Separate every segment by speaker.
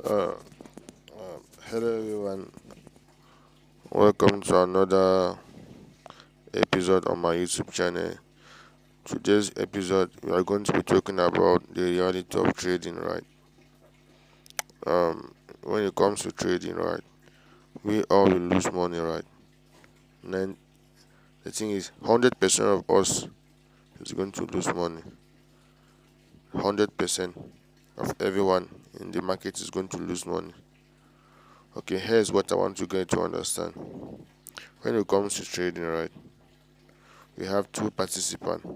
Speaker 1: Uh, Hello everyone. Welcome to another episode on my YouTube channel. Today's episode, we are going to be talking about the reality of trading, right? When it comes to trading, right, we all will lose money, right? And the thing is, 100% of us is going to lose money. 100% of everyone in the market is going to lose money. Okay, here's what I want you guys to understand. When it comes to trading, right, we have two participants.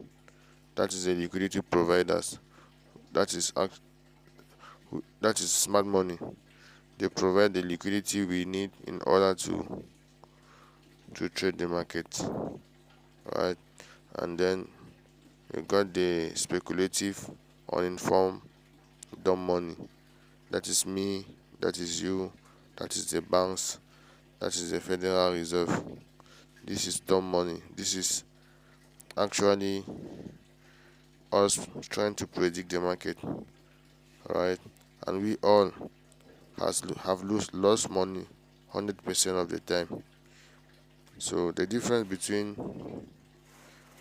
Speaker 1: That is the liquidity providers. That is smart money. They provide the liquidity we need in order to trade the market, right? And then you got the speculative, uninformed, dumb money. That is me. That is you. That is the banks. That is the Federal Reserve. This is dumb money. This is actually us trying to predict the market, right? And we all lost money 100% of the time. So the difference between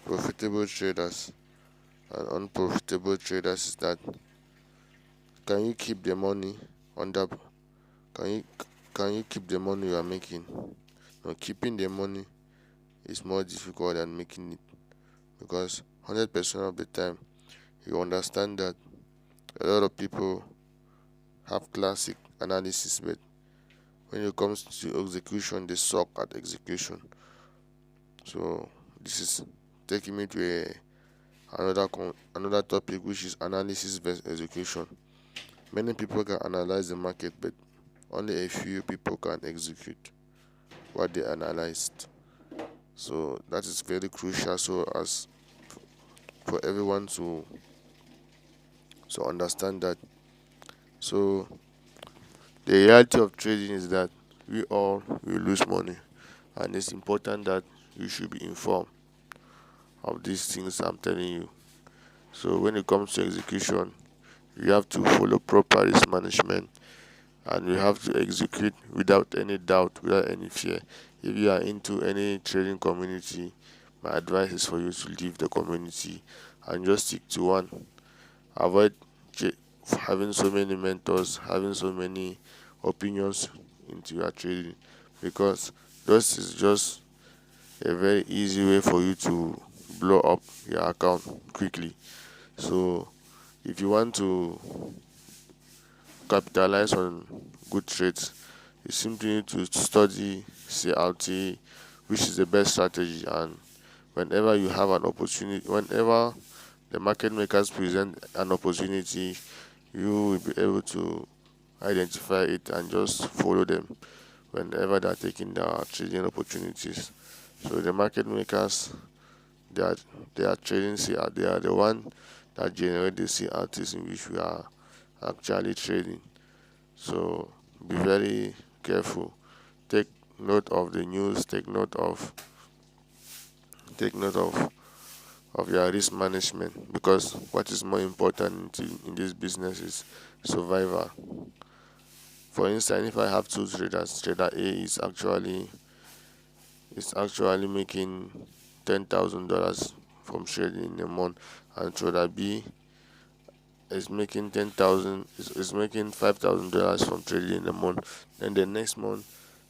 Speaker 1: profitable traders and unprofitable traders is that can you keep the money under can you can you keep the money you are making? No, keeping the money is more difficult than making it, because 100% of the time you understand that a lot of people have classic analysis, but when it comes to execution, they suck at execution. So this is taking me to another topic, which is analysis versus execution. Many people can analyze the market, but only a few people can execute what they analyzed. So that is very crucial, so as for everyone to understand that. So the reality of trading is that we all will lose money, and it's important that you should be informed of these things I'm telling you. So when it comes to execution, you have to follow proper risk management, and you have to execute without any doubt, without any fear. If you are into any trading community, my advice is for you to leave the community and just stick to one. Avoid having so many mentors, having so many opinions into your trading, because this is just a very easy way for you to blow up your account quickly. So if you want to capitalize on good trades, you simply need to study CRT, which is the best strategy. And whenever you have an opportunity, whenever the market makers present an opportunity, you will be able to identify it and just follow them whenever they are taking their trading opportunities. So the market makers, they are they are trading CR, they are the one that generate the CRTs in which we are actually trading. So be very careful. Take note of the news. Take note of your risk management, because what is more important in this business is survival. For instance, if I have two traders, trader A is actually making $10,000 from trading in a month, and trader B is making 10,000 is making $5,000 from trading in a month. Then the next month,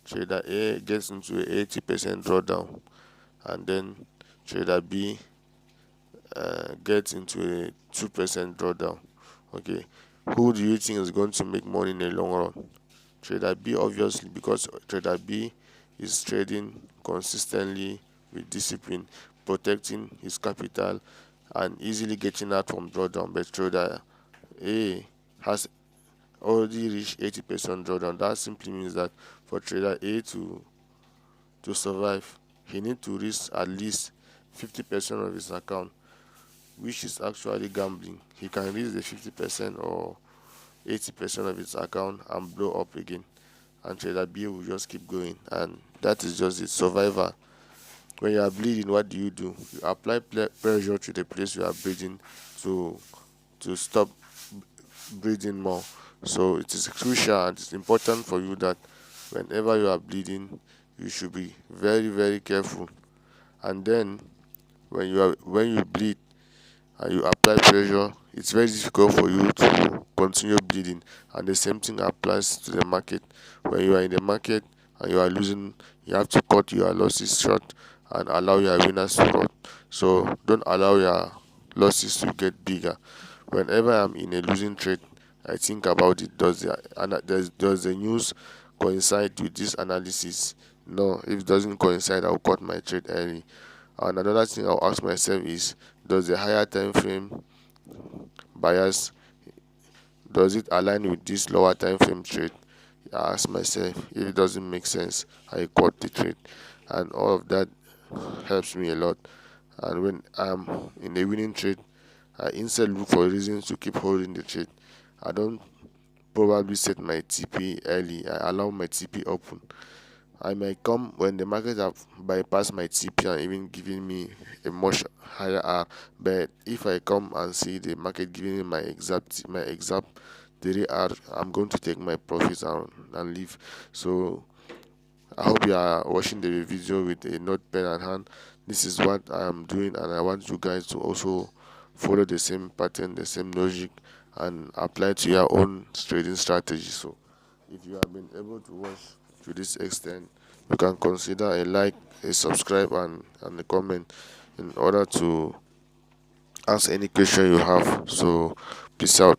Speaker 1: trader A gets into a 80% drawdown, and then trader B gets into a 2% drawdown. Okay, who do you think is going to make money in the long run? Trader B, obviously, because trader B is trading consistently with discipline, protecting his capital, and easily getting out from drawdown. But trader A has already reached 80% drawdown. That simply means that for trader A to survive, he needs to risk at least 50% of his account, which is actually gambling. He can risk the 50% or 80% of his account and blow up again, and trader B will just keep going, and that is just it. Survivor. When you are bleeding, what do? You apply pressure to the place you are bleeding to stop bleeding more. So it is crucial and it's important for you that whenever you are bleeding, you should be very very careful. And then when you bleed and you apply pressure, it's very difficult for you to continue bleeding. And the same thing applies to the market. When you are in the market and you are losing, you have to cut your losses short and allow your winners to run. So don't allow your losses to get bigger. Whenever I'm in a losing trade, I think about it. Does the news coincide with this analysis? No. If it doesn't coincide, I'll cut my trade early. And another thing I'll ask myself is, does the higher time frame bias, does it align with this lower time frame trade? I ask myself. If it doesn't make sense, I cut the trade. And all of that helps me a lot. And when I'm in a winning trade, I instead look for reasons to keep holding the trade. I don't probably set my TP early. I allow my TP open. I might come when the market have bypassed my TP and even giving me a much higher R. But if I come and see the market giving me my exact daily R, I'm going to take my profits and leave. So I hope you are watching the video with a notepad at hand. This is what I am doing, and I want you guys to also follow the same pattern, the same logic, and apply to your own trading strategy. So if you have been able to watch to this extent, you can consider a like, a subscribe, and a comment in order to ask any question you have. So peace out.